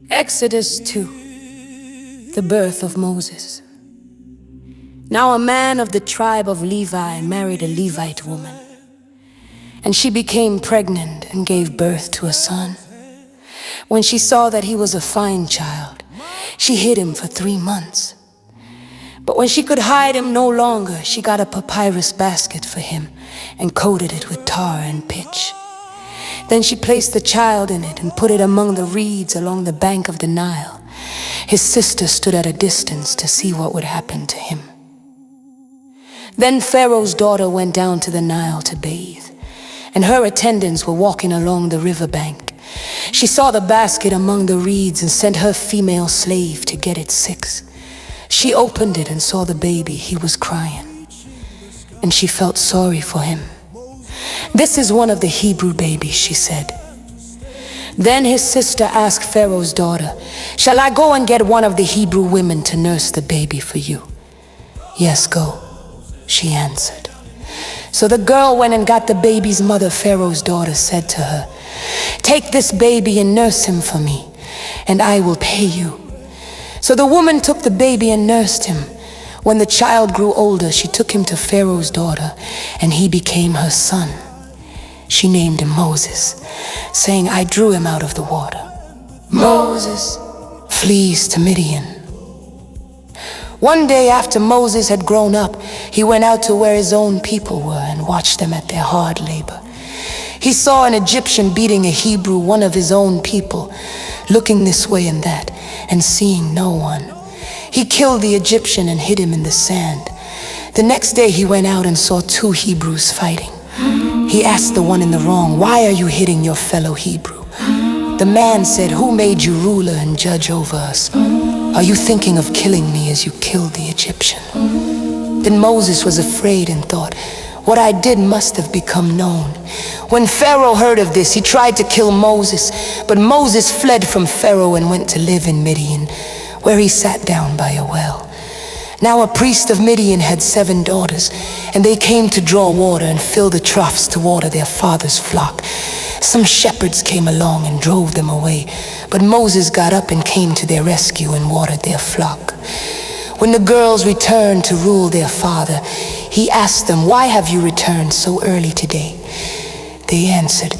Exodus 2. The birth of Moses. Now a man of the tribe of Levi married a Levite woman, and she became pregnant and gave birth to a son. When she saw that he was a fine child, she hid him for 3 months. But when she could hide him no longer, she got a papyrus basket for him and coated it with tar and pitch. Then she placed the child in it and put it among the reeds along the bank of the Nile. His sister stood at a distance to see what would happen to him. Then Pharaoh's daughter went down to the Nile to bathe, and her attendants were walking along the riverbank. She saw the basket among the reeds and sent her female slave to get it 6. She opened it and saw the baby. He was crying, and she felt sorry for him. "This is one of the Hebrew babies," she said. Then his sister asked Pharaoh's daughter, "Shall I go and get one of the Hebrew women to nurse the baby for you?" "Yes, go," she answered. So the girl went and got the baby's mother. Pharaoh's daughter said to her, "Take this baby and nurse him for me, and I will pay you." So the woman took the baby and nursed him. When the child grew older, she took him to Pharaoh's daughter, and he became her son. She named him Moses, saying, "I drew him out of the water." Moses flees to Midian. One day after Moses had grown up, he went out to where his own people were and watched them at their hard labor. He saw an Egyptian beating a Hebrew, one of his own people, looking this way and that, and seeing no one. He killed the Egyptian and hid him in the sand. The next day he went out and saw 2 Hebrews fighting. He asked the one in the wrong, "Why are you hitting your fellow Hebrew?" The man said, "Who made you ruler and judge over us? Are you thinking of killing me as you killed the Egyptian?" Then Moses was afraid and thought, "What I did must have become known." When Pharaoh heard of this, he tried to kill Moses, but Moses fled from Pharaoh and went to live in Midian, where he sat down by a well. Now a priest of Midian had 7 daughters, and they came to draw water and fill the troughs to water their father's flock. Some shepherds came along and drove them away, but Moses got up and came to their rescue and watered their flock. When the girls returned to rule their father, he asked them, "Why have you returned so early today?" They answered,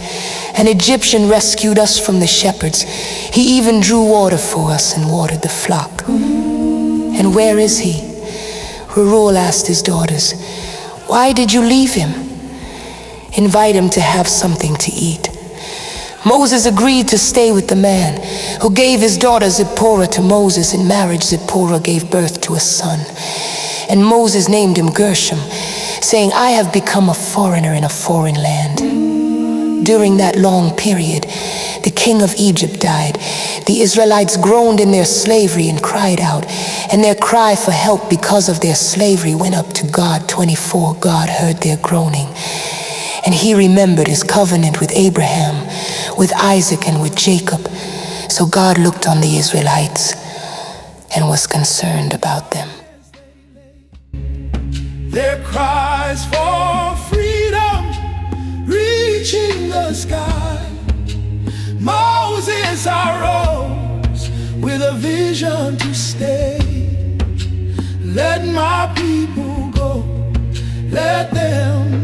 "An Egyptian rescued us from the shepherds. He even drew water for us and watered the flock." "And where is he?" Reuel asked his daughters. "Why did you leave him?" "Invite him to have something to eat." Moses agreed to stay with the man, who gave his daughter Zipporah to Moses. In marriage, Zipporah gave birth to a son, and Moses named him Gershom, saying, "I have become a foreigner in a foreign land." During that long period, the king of Egypt died. The Israelites groaned in their slavery and cried out, and their cry for help because of their slavery went up to God. 24, God heard their groaning, and he remembered his covenant with Abraham, with Isaac, and with Jacob. So God looked on the Israelites and was concerned about them. Their cries for freedom reaching the sky. Moses arose with a vision to stay. Let my people go, let them